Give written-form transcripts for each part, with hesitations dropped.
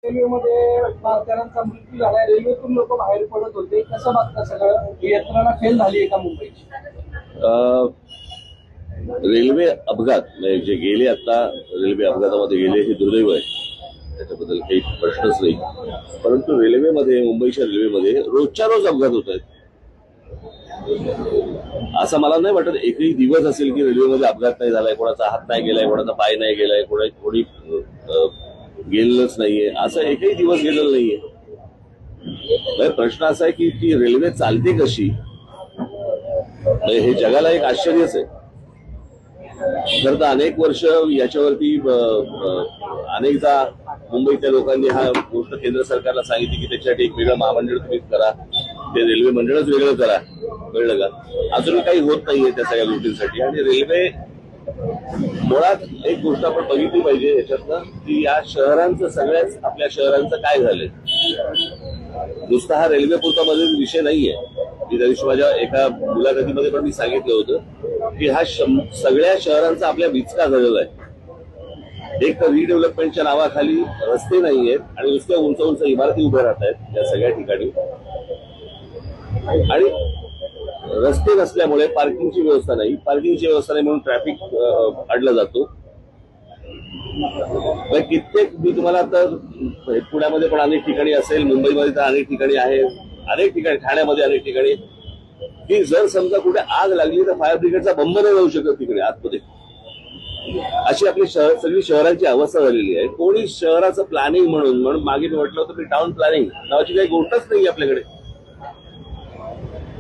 रेल्वेमध्ये भारतीयांचा मृत्यू झाला. रेल्वेतून लोक बाहेर पडत होते. कसं बघता सगळं? यंत्रणा फेल झाली आहे का मुंबईची? रेल्वे अपघात म्हणजे जे गेले आता रेल्वे अपघातामध्ये गेले हे दुर्दैव आहे, त्याच्याबद्दल काही प्रश्नच नाही. परंतु रेल्वेमध्ये, मुंबईच्या रेल्वेमध्ये रोजच्या रोज अपघात होत आहेत. असं मला नाही वाटत एकही दिवस असेल की रेल्वेमध्ये अपघात नाही झालाय, कोणाचा हात नाही गेलाय, कोणाचा पाय नाही गेलाय, कोणी गेलेलंच नाहीये, असं एकही दिवस गेलेला नाहीये. प्रश्न असा आहे की ती रेल्वे चालते कशी, हे जगाला एक आश्चर्यच आहे. खरं तर अनेक वर्ष याच्यावरती अनेकदा मुंबईतल्या लोकांनी हा गोष्ट केंद्र सरकारला सांगितली की त्याच्यासाठी एक वेगळं महामंडळ तुम्ही करा, ते रेल्वे मंडळच वेगळं करा. कळलं का? अजूनही काही होत नाहीये त्या सगळ्या गोष्टींसाठी. आणि रेल्वे मुळात एक गोष्ट आपण बघितली पाहिजे याच्यातनं की या शहरांचं, सगळ्याच आपल्या शहरांचं काय झालंय. नुसता हा रेल्वे पुरता मध्ये विषय नाहीये. मी त्या दिवशी माझ्या एका मुलाखतीमध्ये पण मी सांगितलं होतं की हा सगळ्या शहरांचा आपल्या विचका झालेला आहे. एक तर रिडेव्हलपमेंटच्या नावाखाली रस्ते नाहीयेत आणि नुसत्या उंच उंच इमारती उभ्या राहत आहेत या सगळ्या ठिकाणी. आणि रस्ते नसल्यामुळे पार्किंगची व्यवस्था नाही, पार्किंगची व्यवस्था नाही म्हणून ट्रॅफिक अडला जातो. कित्येक, मी तुम्हाला तर पुण्यामध्ये पण अनेक ठिकाणी असेल, मुंबईमध्ये तर अनेक ठिकाणी आहे, अनेक ठिकाणी, ठाण्यामध्ये अनेक ठिकाणी, की जर समजा कुठे आग लागली तर फायर ब्रिगेडचा बंब नाही जाऊ शकत तिकडे आतमध्ये. अशी आपली सगळी शहरांची अवस्था झालेली आहे. कोणी शहराचं प्लॅनिंग म्हणून मागे म्हटलं होतं की टाउन प्लॅनिंग नावाची काही गोष्टच नाही आपल्याकडे.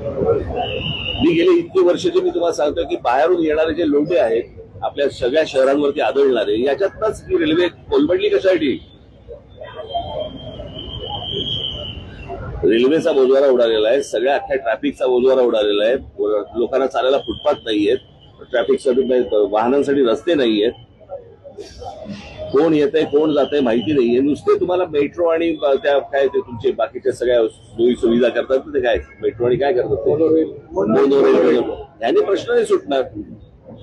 मी गेले इतकी वर्षाचे मी तुम्हाला सांगतो की बाहेरून येणारे जे लोटे आहेत आपल्या सगळ्या शहरांवरती आदळणारे, याच्यातच ही रेल्वे कोलमडली कशासाठी. रेल्वेचा बोजवारा उडालेला आहे, सगळ्या अख्ख्या ट्रॅफिकचा बोजवारा उडालेला आहे. लोकांना चालायला फुटपाथ नाहीयेत, ट्रॅफिकसाठी वाहनांसाठी रस्ते नाहीयेत, कोण येतंय कोण जातंय माहिती नाहीये. नुसते तुम्हाला मेट्रो आणि त्या काय ते तुमचे बाकीच्या सगळ्या सोयी सुविधा करतात ते काय मेट्रो आणि काय करतात मोनोरेल, याने प्रश्न नाही सुटणार.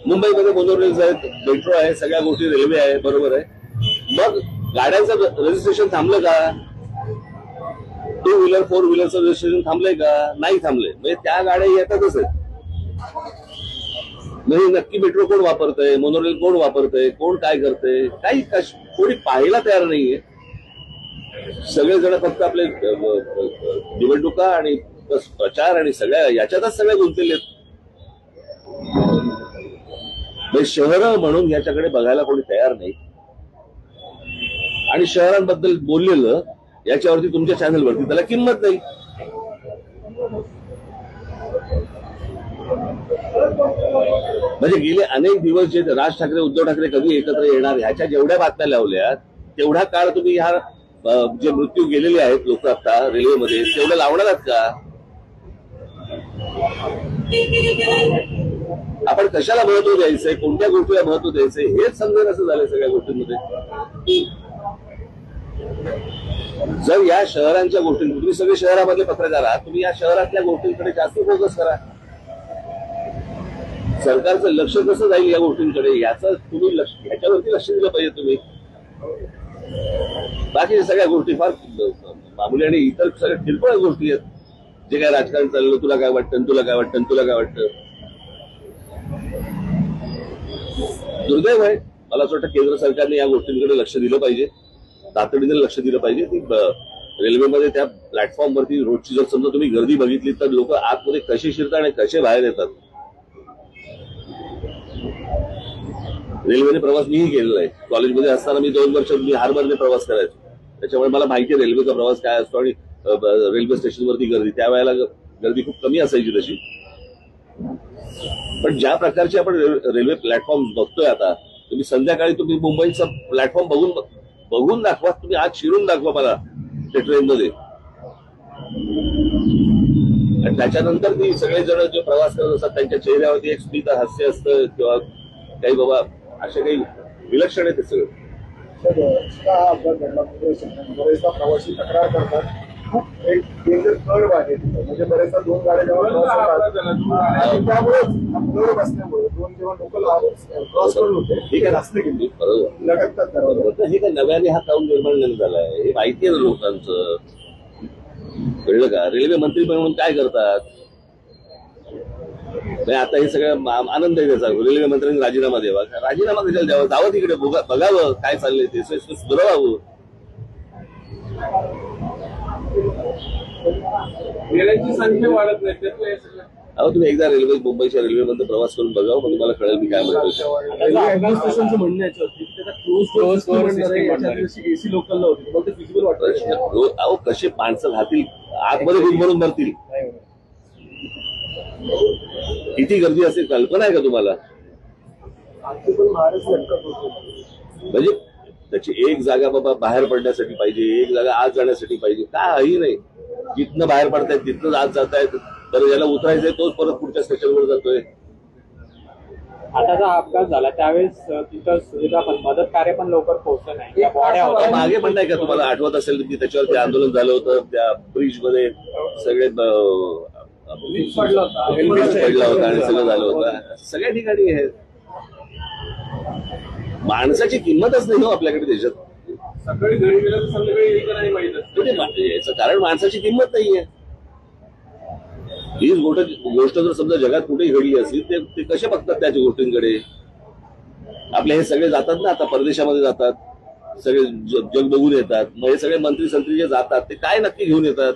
मुंबईमध्ये मोनोरेल्स आहेत, मेट्रो आहे, सगळ्या गोष्टी रेल्वे आहे, बरोबर आहे. मग गाड्यांचं रजिस्ट्रेशन थांबलं का? 2 व्हीलर 4 व्हीलरचं रजिस्ट्रेशन थांबलंय का? नाही थांबलंय. म्हणजे त्या गाड्या येतातच आहेत. म्हणजे नक्की मेट्रो कोण वापरतंय, मोनोरेल कोण वापरतंय, कोण काय करतंय, काही कोणी पाहायला तयार नाहीये. सगळेजण फक्त आपले निवडणुका आणि प्रचार आणि सगळ्या याच्यातच सगळ्या गुंतलेले आहेत. शहरं म्हणून याच्याकडे बघायला कोणी तयार नाही. आणि शहरांबद्दल बोललेलं याच्यावरती तुमच्या चॅनलवरती त्याला किंमत नाही. म्हणजे गेले अनेक दिवस जे राज ठाकरे, उद्धव ठाकरे कधी एकत्र येणार ह्याच्या जेवढ्या बातम्या लावल्या तेवढा काळ तुम्ही ह्या जे मृत्यू गेलेले आहेत लोक आता रेल्वेमध्ये तेवढं लावणार आहात का? आपण कशाला महत्व द्यायचंय, कोणत्या गोष्टीला महत्व द्यायचंय हेच समजेल असं झालंय सगळ्या गोष्टींमध्ये. जर या शहरांच्या गोष्टी, तुम्ही सगळे शहरामधले पत्रकार आहात, तुम्ही या शहरातल्या गोष्टींकडे जास्त फोकस करा. सरकारचं लक्ष कसं जाईल या गोष्टींकडे याचं तुम्ही ह्याच्यावरती लक्ष दिलं पाहिजे तुम्ही. बाकी सगळ्या गोष्टी फार मामूली आणि इतर सगळ्या किरकोळ गोष्टी आहेत. जे काय राजकारण चाललं, तुला काय वाटतं, तुला काय वाटतं, तुला काय वाटतं. दुर्दैव आहे. मला असं वाटतं केंद्र सरकारने या गोष्टींकडे लक्ष दिलं पाहिजे, तातडीने लक्ष दिलं पाहिजे. ती रेल्वेमध्ये त्या प्लॅटफॉर्मवरती रोजची जर समजा तुम्ही गर्दी बघितली तर लोक आतमध्ये कसे शिरतात आणि कसे बाहेर येतात. रेल्वेने प्रवास मीही केलेला आहे. कॉलेजमध्ये असताना मी 2 वर्ष बिहारमध्ये प्रवास करायचो, त्याच्यामुळे मला माहिती आहे रेल्वेचा प्रवास काय असतो. आणि रेल्वे स्टेशनवरती गर्दी त्यावेळेला गर्दी खूप कमी असायची तशी. पण ज्या प्रकारचे आपण रेल्वे प्लॅटफॉर्म बघतोय आता, तुम्ही संध्याकाळी तुम्ही मुंबईचा प्लॅटफॉर्म बघून दाखवा, तुम्ही आज शिरून दाखवा मला त्या ट्रेनमध्ये. आणि त्याच्यानंतर ती सगळेजण जे प्रवास करत असतात त्यांच्या चेहऱ्यावरती एक स्मित हास्य असतं किंवा काही बाबा असे काही विलक्षण आहे ते सगळं. बरेचदा प्रवासी तक्रार करतात खूप एक डेंजर कर्व आहे तिथं. म्हणजे बरेचदा दोन गाड्या जेव्हा क्रॉस होतात आणि त्यामुळे कर्व असल्यामुळे दोन जेव्हा लोकल क्रॉस करून होते ठीक आहे, रस्ते गेली बरोबर. लगटतात त्याला. हे काय नव्याने हा काऊन निर्माण नाही झालाय, हे माहिती आहे ना लोकांचं. कळलं का? रेल्वे मंत्री म्हणून काय करतात? आता हे सगळं आनंद आहे त्याचा. रेल्वे मंत्र्यांनी राजीनामा द्यावा. राजीनामा कशाला द्यावा? जावं तिकडे बघावं काय चाललंय ते, सुधारावं. रेल्वेची संख्या वाढत नाही त्यातलं हे सगळं. अहो तुम्ही एकदा मुंबईच्या रेल्वेमध्ये प्रवास करून बघावं, मग तुम्हाला कळेल मी काय म्हणतो. रेल्वे ऍडमिनिस्ट्रेशनचं म्हणणं याच्यावरती त्याचा क्लोज एसी लोकलला होती, मग ते फिजिबल वाटतं. अहो कसे माणसं राहतील आतमध्ये दूध भरून भरतील, किती गर्दी असेल कल्पना आहे का तुम्हाला? म्हणजे त्याची एक जागा बाबा बाहेर पडण्यासाठी पाहिजे, एक जागा आत जाण्यासाठी पाहिजे, काही नाही. जिथनं बाहेर पडतायत तिथनं आत जातायत. तर ज्याला उतरायचंय तोच परत पुढच्या स्टेशनवर जातोय. आता जो अपघात झाला त्यावेळेस तिथं सुविधा पण मदत कार्य पण लवकर पोहोचलं नाही. त्या बॉड्या होत्या मागे पण नाही का तुम्हाला आठवत असेल की त्याच्यावरती आंदोलन झालं होतं, त्या ब्रिज मध्ये सगळे पडला होता पडला होता आणि सगळं झालं होतं. सगळ्या ठिकाणी हे माणसाची किंमतच नाही हो आपल्याकडे देशात. सकाळी घरी गेलं तर संध्याकाळी येईल का नाही माहित असतं. याचं कारण माणसाची किंमत नाहीये. हीच गोष्ट जर समजा जगात कुठेही घडली असली ते कसे बघतात त्याच्या गोष्टींकडे? आपले हे सगळे जातात ना आता परदेशामध्ये जातात, सगळे जग बघून येतात. मग हे सगळे मंत्री संत्री जे जातात ते काय नक्की घेऊन येतात?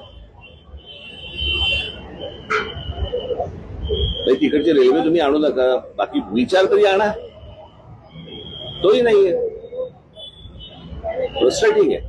तिकडची रेल्वे तुम्ही आणू नका, बाकी विचार तरी आणा, तोही नाहीये. फ्रस्ट्रेटिंग आहे.